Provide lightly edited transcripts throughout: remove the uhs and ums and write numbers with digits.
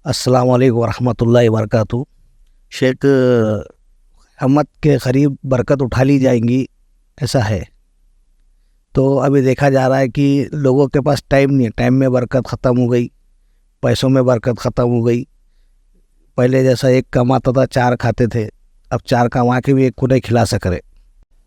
السلام علیکم ورحمۃ اللہ وبرکاتہ۔ شیخ، قیامت کے قریب برکت اٹھا لی جائیں گی ایسا ہے، تو ابھی دیکھا جا رہا ہے کہ لوگوں کے پاس ٹائم نہیں ہے، ٹائم میں برکت ختم ہو گئی، پیسوں میں برکت ختم ہو گئی۔ پہلے جیسا ایک کماتا تھا چار کھاتے تھے، اب چار کما کے بھی ایک کو نہیں کھلا سک رہے۔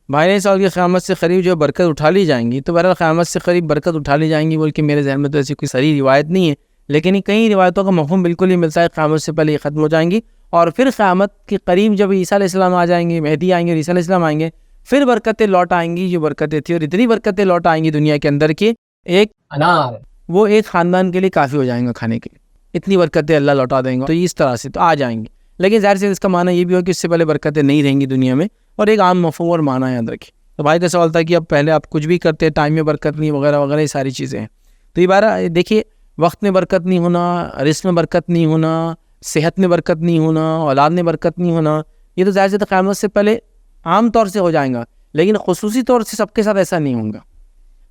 بھائی نے سوال کی قیامت سے قریب جو برکت اٹھا لی جائیں گی، تو بہرحال قیامت سے قریب برکت اٹھا لی جائیں گی بول کے میرے ذہن میں تو ایسی کوئی صحیح روایت نہیں ہے، لیکن کئی روایتوں کا مفہوم بالکل ہی ملتا ہے، قیامت سے پہلے یہ ختم ہو جائیں گی، اور پھر قیامت کے قریب جب عیسیٰ علیہ السلام آ جائیں گے، مہدی آئیں گے اور عیسیٰ علیہ السلام آئیں گے، پھر برکتیں لوٹ آئیں گی جو برکتیں تھیں، اور اتنی برکتیں لوٹ آئیں گی دنیا کے اندر کی ایک انار وہ ایک خاندان کے لیے کافی ہو جائیں گا کھانے کے لیے، اتنی برکتیں اللہ لوٹا دیں گے، تو اس طرح سے تو آ جائیں گی۔ لیکن ظاہر سے اس کا معنی یہ بھی ہو کہ اس سے پہلے برکتیں نہیں رہیں گی دنیا میں، اور ایک عام مفہوم اور معنی یاد رکھیں۔ تو بھائی کا سوال تھا کہ اب پہلے آپ کچھ بھی کرتے، ٹائم میں برکت نہیں وغیرہ وغیرہ، یہ ساری چیزیں ہیں۔ تو یہ بارہ دیکھیے، وقت میں برکت نہیں ہونا، رزق میں برکت نہیں ہونا، صحت میں برکت نہیں ہونا، اولاد میں برکت نہیں ہونا، یہ تو ظاہر سے قیامت سے پہلے عام طور سے ہو جائیں گا، لیکن خصوصی طور سے سب کے ساتھ ایسا نہیں ہوگا۔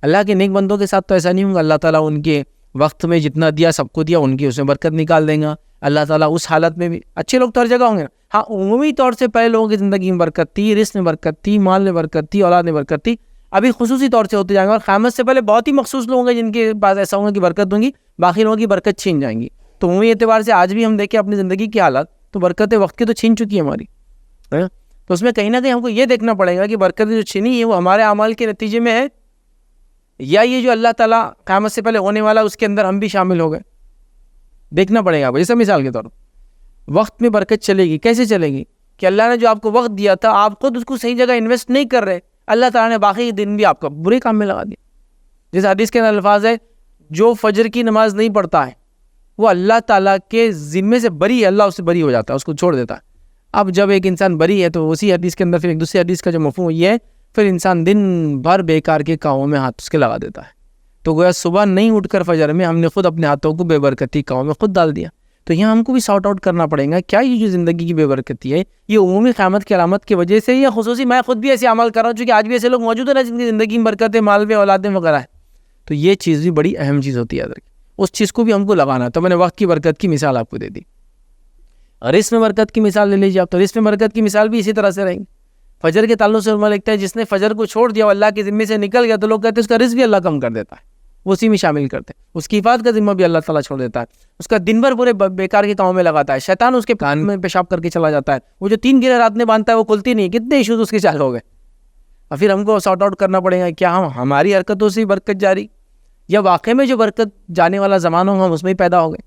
اللہ کے نیک بندوں کے ساتھ تو ایسا نہیں ہوگا، اللہ تعالیٰ ان کے وقت میں جتنا دیا سب کو دیا، ان کی اس میں برکت نکال دیں گا اللہ تعالیٰ اس حالت میں بھی۔ اچھے لوگ تو ہر جگہ ہوں گے، ہاں عمومی طور سے پہلے لوگوں کی زندگی میں برکت تھی، رزق میں برکت تھی، مال میں برکت تھی، اولاد میں برکت تھی، ابھی خصوصی طور سے ہوتے جائیں گے، اور قیامت سے پہلے بہت ہی مخصوص لوگ ہوں گے جن کے پاس ایسا ہوگا کہ برکت ہوں گی، باقی لوگوں کی برکت چھین جائیں گی۔ تو عمومی اعتبار سے آج بھی ہم دیکھیں اپنی زندگی کی حالات، تو برکتیں وقت کی تو چھین چکی ہے ہماری، تو اس میں کہیں نہ کہیں ہم کو یہ دیکھنا پڑے گا کہ برکتیں جو چھینی ہے وہ ہمارے اعمال کے نتیجے میں ہے، یا یہ جو اللہ تعالیٰ قیامت سے پہلے ہونے والا اس کے اندر ہم بھی شامل ہو گئے، دیکھنا پڑے گا۔ جیسے مثال کے طور پر وقت میں برکت چلے گی، کیسے چلے گی کہ اللہ نے جو آپ کو وقت دیا تھا آپ خود اس کو صحیح جگہ انویسٹ نہیں کر رہے، اللہ تعالیٰ نے باقی دن بھی آپ کا برے کام میں لگا دیا۔ جیسے حدیث کے اندر الفاظ ہے، جو فجر کی نماز نہیں پڑھتا ہے وہ اللہ تعالیٰ کے ذمے سے بری ہے، اللہ اس سے بری ہو جاتا ہے، اس کو چھوڑ دیتا ہے۔ اب جب ایک انسان بری ہے تو اسی حدیث کے اندر پھر ایک دوسری حدیث کا جو مفہوم یہ ہے، پھر انسان دن بھر بیکار کے کاموں میں ہاتھ اس کے لگا دیتا ہے، تو گویا صبح نہیں اٹھ کر فجر میں ہم نے خود اپنے ہاتھوں کو بے برکتی کاموں میں خود ڈال دیا۔ تو یہاں ہم کو بھی سارٹ آؤٹ کرنا پڑے گا، کیا یہ جو زندگی کی بے برکتی ہے یہ عمومی قیامت کی علامت کی وجہ سے، یا خصوصی میں خود بھی ایسے عمل کر رہا ہوں، چونکہ آج بھی ایسے لوگ موجود ہیں نا جن کی زندگی میں برکتیں مال میں اولاد میں وغیرہ ہے۔ تو یہ چیز بھی بڑی اہم چیز ہوتی ہے، اس چیز کو بھی ہم کو لگانا ہے۔ تو میں نے وقت کی برکت کی مثال آپ کو دے دی، رزق میں برکت کی مثال لے لیجیے آپ، تو رزق میں برکت کی مثال بھی اسی طرح سے رہیں گی۔ فجر کے تعلق سے علماء لکھتا ہے جس نے فجر کو چھوڑ دیا، وہ اللہ کے ذمے سے نکل گیا، تو لوگ کہتے ہیں اس کا رزق بھی اللہ کم کر دیتا ہے، وہ اسی میں شامل کرتے ہیں، اس کی حفاظت کا ذمہ بھی اللہ تعالیٰ چھوڑ دیتا ہے، اس کا دن بھر پورے بیکار کے کاموں میں لگاتا ہے، شیطان اس کے کان میں پیشاب کر کے چلا جاتا ہے، وہ جو 3 گرہ رات میں باندھتا ہے وہ کھلتی نہیں، کتنے ایشوز اس کے چال ہو گئے۔ اور پھر ہم کو سارٹ آؤٹ کرنا پڑے گا، کیا ہماری حرکتوں سے برکت جاری، یا واقعی میں جو برکت جانے والا زمانہ ہوگا ہم اس میں ہی پیدا ہو گئے،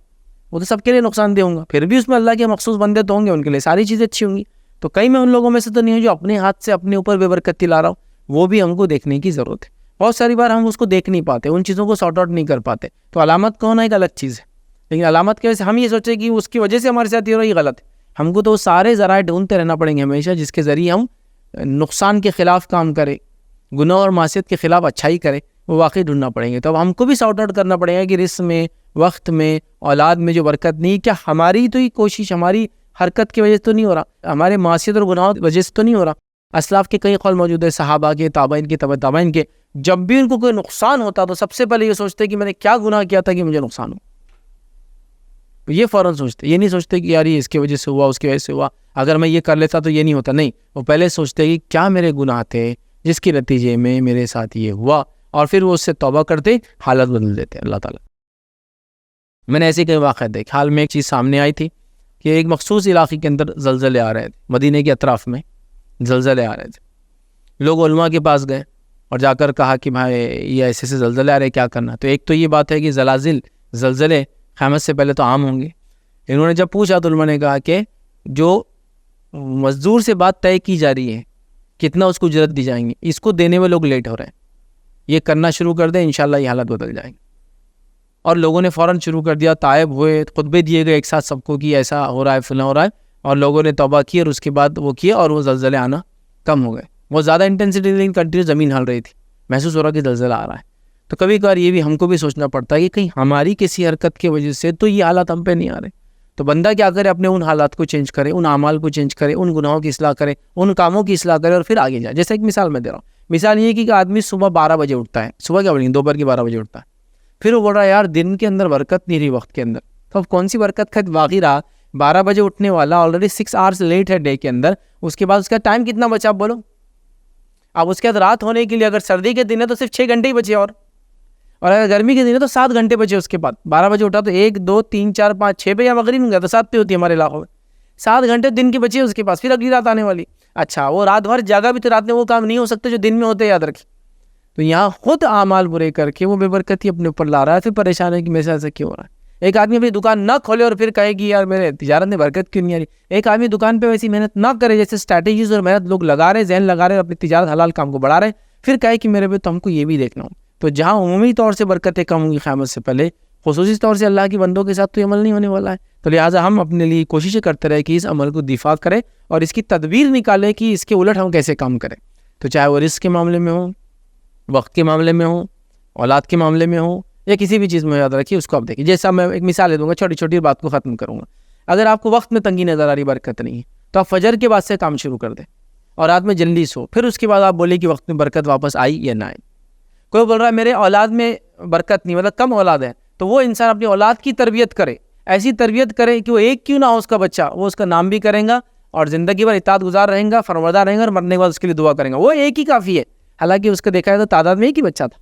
وہ تو سب کے لیے نقصان دہ ہوں گا، پھر بھی اس میں اللہ کے مخصوص بندے تو ہوں گے، ان کے لیے ساری چیزیں اچھی ہوں گی۔ تو کئی میں ان لوگوں میں سے تو نہیں ہوں جو اپنے ہاتھ سے اپنے اوپر بے برکتی لا رہا ہوں، وہ بھی ہم کو دیکھنے کی ضرورت ہے۔ بہت ساری بار ہم اس کو دیکھ نہیں پاتے، ان چیزوں کو سارٹ آؤٹ نہیں کر پاتے، تو علامت کا ہونا ایک الگ چیز ہے، لیکن علامت کی وجہ سے ہم یہ سوچیں کہ اس کی وجہ سے ہمارے ساتھ یہ ہو رہا ہے، یہ غلط ہے۔ ہم کو تو سارے ذرائع ڈھونڈتے رہنا پڑیں گے ہمیشہ، جس کے ذریعے ہم نقصان کے خلاف کام کریں، گناہ اور معصیت کے خلاف اچھائی کریں، وہ واقعی ڈھونڈنا پڑیں گے۔ تو اب ہم کو بھی سارٹ آؤٹ کرنا پڑے گا کہ رزق میں، وقت میں، اولاد میں جو برکت نہیں، کیا ہماری تو یہ کوشش، ہماری حرکت کی وجہ سے تو نہیں ہو رہا، ہمارے معصیت اور گناہوں کی وجہ سے تو نہیں ہو رہا۔ اسلاف کے کئی قول موجود ہے، صحابہ کے، تابعین کے، تبع تابعین کے، جب بھی ان کو کوئی نقصان ہوتا تو سب سے پہلے یہ سوچتے کہ میں نے کیا گناہ کیا تھا کہ مجھے نقصان ہو، یہ فوراً سوچتے، یہ نہیں سوچتے کہ یار یہ اس کی وجہ سے ہوا، اس کی وجہ سے ہوا، اگر میں یہ کر لیتا تو یہ نہیں ہوتا، نہیں، وہ پہلے سوچتے کہ کیا میرے گناہ تھے جس کے نتیجے میں میرے ساتھ یہ ہوا، اور پھر وہ اس سے توبہ کرتے، حالت بدل دیتے اللہ تعالیٰ۔ میں نے ایسے کئی واقعات دیکھے، حال میں ایک چیز سامنے آئی تھی کہ ایک مخصوص علاقے کے اندر زلزلے آ رہے تھے، مدینے کے اطراف میں زلزلے آ رہے تھے، لوگ علماء کے پاس گئے اور جا کر کہا کہ بھائی یہ ایسے سے زلزلے آ رہے، کیا کرنا؟ تو ایک تو یہ بات ہے کہ زلزلے قیامت سے پہلے تو عام ہوں گے۔ انہوں نے جب پوچھا تو علماء نے کہا کہ جو مزدور سے بات طے کی جا رہی ہے کتنا اس کو اجرت دی جائیں گی، اس کو دینے میں لوگ لیٹ ہو رہے ہیں، یہ کرنا شروع کر دیں، انشاءاللہ یہ حالت بدل جائیں گی۔ اور لوگوں نے فوراً شروع کر دیا، تائب ہوئے، خطبے دیے گئے ایک ساتھ سب کو کہ ایسا ہو رہا ہے، فلاں ہو رہا ہے، اور لوگوں نے توبہ کی، اور اس کے بعد وہ کیا، اور وہ زلزلے آنا کم ہو گئے۔ وہ زیادہ انٹینسٹی لیکن کنٹینیو زمین ہل رہی تھی، محسوس ہو رہا کہ زلزلہ آ رہا ہے۔ تو کبھی کبھار یہ بھی ہم کو بھی سوچنا پڑتا ہے کہ کہیں ہماری کسی حرکت کی وجہ سے تو یہ حالات ہم پہ نہیں آ رہے، تو بندہ کیا کرے، اپنے ان حالات کو چینج کرے، ان اعمال کو چینج کرے، ان گناہوں کی اصلاح کرے، ان کاموں کی اصلاح کرے، اور پھر آگے جائے۔ جیسے ایک مثال میں دے رہا ہوں، مثال یہ کہ آدمی صبح 12 بجے اٹھتا ہے، صبح کیا بولیں گے، دوپہر کے 12 بجے اٹھتا ہے، پھر وہ بول رہا ہے یار دن کے اندر برکت نہیں رہی، وقت کے اندر تو اب کون سی برکت کا باقی رہا؟ 12 بجے اٹھنے والا آلریڈی 6 آورس لیٹ ہے ڈے کے اندر، اس کے بعد اس کا ٹائم کتنا بچا آپ بولو؟ اب اس کے بعد رات ہونے کے لیے اگر سردی کے دن ہے تو صرف 6 گھنٹے ہی بچے، اور اگر گرمی کے دن ہے تو 7 گھنٹے بچے اس کے بعد. 12 بجے اٹھا تو 1 2 3 4 5 6 پہ یا مغرب میں گیا تو 7 پہ ہوتی ہے ہمارے علاقوں میں. 7 گھنٹے دن کے بچے اس کے پاس، پھر اگلی رات آنے والی. اچھا وہ رات بھر جاگا بھی تو رات میں وہ کام نہیں ہو سکتے جو دن میں ہوتے، یاد رکھیں. تو یہاں خود اعمال برے کر کے وہ بے برکتی اپنے اوپر لا رہا ہے، پھر پریشان ہے کہ میرے ساتھ ایسا کیوں ہو رہا ہے. ایک آدمی اپنی دکان نہ کھولے اور پھر کہے کہ یار میرے تجارت میں برکت کیوں نہیں آ رہی. ایک آدمی دکان پہ ویسی محنت نہ کرے جیسے اسٹریٹجیز اور محنت لوگ لگا رہے، ذہن لگا رہے، اپنی تجارت حلال کام کو بڑھا رہے، پھر کہے کہ میرے پہ تو ہم کو یہ بھی دیکھنا ہو. تو جہاں عمومی طور سے برکتیں کم ہوں گی قیامت سے پہلے، خصوصی طور سے اللہ کی بندوں کے ساتھ تو یہ عمل نہیں ہونے والا ہے. تو لہٰذا ہم اپنے لیے کوششیں کرتے رہے کہ اس عمل کو دفاع کریں اور اس کی تدبیر نکالیں کہ اس کے الٹ ہم کیسے کام کریں. تو چاہے وہ رزق کے معاملے میں ہو، وقت کے معاملے میں ہو، اولاد کے معاملے میں ہو، یا کسی بھی چیز میں یاد رکھیے اس کو آپ دیکھیں. جیسا میں ایک مثال دے دوں گا، چھوٹی چھوٹی بات کو ختم کروں گا. اگر آپ کو وقت میں تنگی نظر آ رہی، برکت نہیں ہے، تو آپ فجر کے بعد سے کام شروع کر دیں اور رات میں جلدی سو. پھر اس کے بعد آپ بولے کہ وقت میں برکت واپس آئی یا نہ آئی. کوئی بول رہا ہے میرے اولاد میں برکت نہیں، مطلب کم اولاد ہے، تو وہ انسان اپنی اولاد کی تربیت کرے، ایسی تربیت کرے کہ وہ ایک کیوں نہ ہو اس کا بچہ، وہ اس کا نام بھی کریں گا اور زندگی بھر اطاعت گزار رہیں گا، فرمانبردار رہیں گا، اور مرنے کے بعد اس کے لیے دعا کریں گا. وہ ایک ہی کافی ہے. حالانکہ اس کا دیکھا ہے تو تعداد میں ایک ہی بچہ تھا،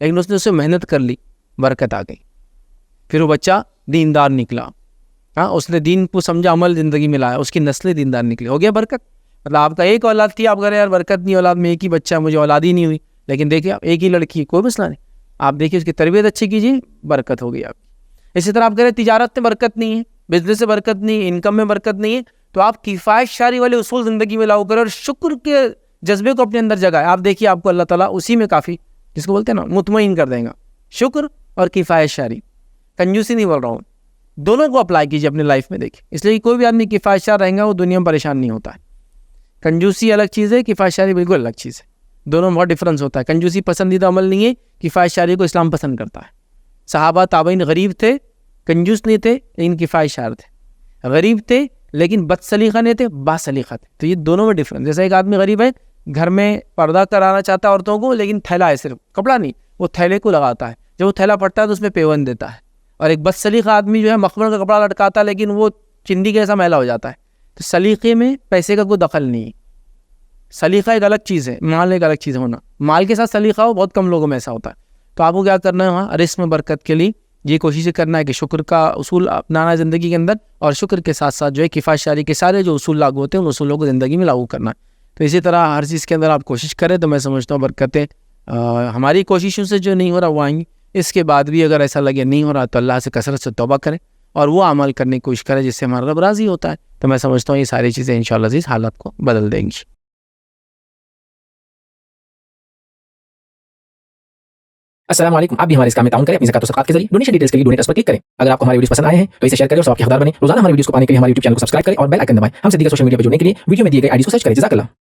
لیکن اس نے اسے محنت کر لی، برکت آ گئی. پھر وہ بچہ دیندار نکلا، ہاں اس نے دین کو سمجھا، عمل زندگی میں لایا، اس کی نسلیں دیندار نکلی، ہو گیا برکت. مطلب آپ کا ایک اولاد تھی، آپ کہہ رہے یار برکت نہیں اولاد میں، ایک ہی بچہ، مجھے اولاد ہی نہیں ہوئی. لیکن دیکھیے آپ ایک ہی لڑکی، کوئی مسئلہ نہیں، آپ دیکھیے اس کی تربیت اچھی کیجیے، برکت ہو گئی آپ کی. اسی طرح آپ کہہ رہے تجارت میں برکت نہیں ہے، بزنس سے برکت نہیں ہے، انکم میں برکت نہیں ہے، تو آپ کفایت شاری والے اصول زندگی میں لاؤ کریں اور شکر کے جذبے کو اپنے اندر جگائیں. آپ دیکھیے آپ کو اللہ تعالیٰ اسی میں کافی، جس کو بولتے ہیں نا، مطمئن کر دیں گا. شکر اور کفایت شاری، کنجوسی نہیں بول رہا ہوں، دونوں کو اپلائی کیجیے اپنے لائف میں. دیکھیے اس لیے کوئی بھی آدمی کفایت شار رہیں گا وہ دنیا میں پریشان نہیں ہوتا ہے. کنجوسی الگ چیز ہے، کفایت شاری بالکل الگ چیز ہے، دونوں میں بہت ڈفرینس ہوتا ہے. کنجوسی پسندیدہ عمل نہیں ہے، کفایت شاری کو اسلام پسند کرتا ہے. صحابہ تابعین غریب تھے، کنجوس نہیں تھے، لیکن کفایت شار تھے. غریب تھے لیکن بد سلیقہ نہیں تھے، با سلیقہ تھے. تو یہ دونوں میں ڈفرینس. جیسے ایک آدمی غریب ہے، گھر میں پردہ کرانا چاہتا ہے عورتوں کو، لیکن تھیلا ہے، صرف کپڑا نہیں، وہ تھیلے کو لگاتا ہے، جب وہ تھیلا پھٹتا ہے تو اس میں پیون دیتا ہے. اور ایک بد سلیقہ آدمی جو ہے مخمل کا کپڑا لٹکاتا ہے لیکن وہ چندی کے جیسا میلا ہو جاتا ہے. تو سلیقے میں پیسے کا کوئی دخل نہیں ہے. سلیقہ ایک الگ چیز ہے، مال ایک الگ چیز ہونا. مال کے ساتھ سلیقہ ہو، بہت کم لوگوں میں ایسا ہوتا ہے. تو آپ کو کیا کرنا ہے، وہاں رزق میں برکت کے لیے یہ کوشش کرنا ہے کہ شکر کا اصول اپنانا ہے زندگی کے اندر، اور شکر کے ساتھ ساتھ جو ہے کفایت شاری کے سارے جو اصول لاگو ہوتے ہیں ان اصولوں کو زندگی میں لاگو کرنا ہے. تو اسی طرح ہر چیز کے اندر آپ کوشش کریں تو میں سمجھتا ہوں برکتیں ہماری کوششوں سے جو نہیں ہو رہا وہ آئیں گی. اس کے بعد بھی اگر ایسا لگے نہیں ہو رہا تو اللہ سے کثرت سے توبہ کریں اور وہ عمل کرنے کی کوشش کریں جس سے ہمارا رب راضی ہوتا ہے. تو میں سمجھتا ہوں یہ ساری چیزیں انشاءاللہ عزیز حالات کو بدل دیں گی. السلام علیکم. آپ بھی ہمارے اس کام میں تعاون کریں اپنی زکات و صدقات کے ذریعے. ڈونیشن ڈیٹیلز کے لیے ڈونیٹ پر کلک کریں. اگر آپ کو ہمارے ویڈیوز پسند آئے ہیں تو اسے شیئر کریں اور سب کے حقدار بنیں. روزانہ ہمارے ویڈیوز کو پانے کے لیے ہمارے یوٹیوب چینل کو سبسکرائب کریں اور بیل آئکن دبائیں. ہم سے دیگر سوشل میڈیا پر جڑنے کے لیے ویڈیو میں دیے گئے آئی ڈی کو سرچ کریں. جزاک اللہ.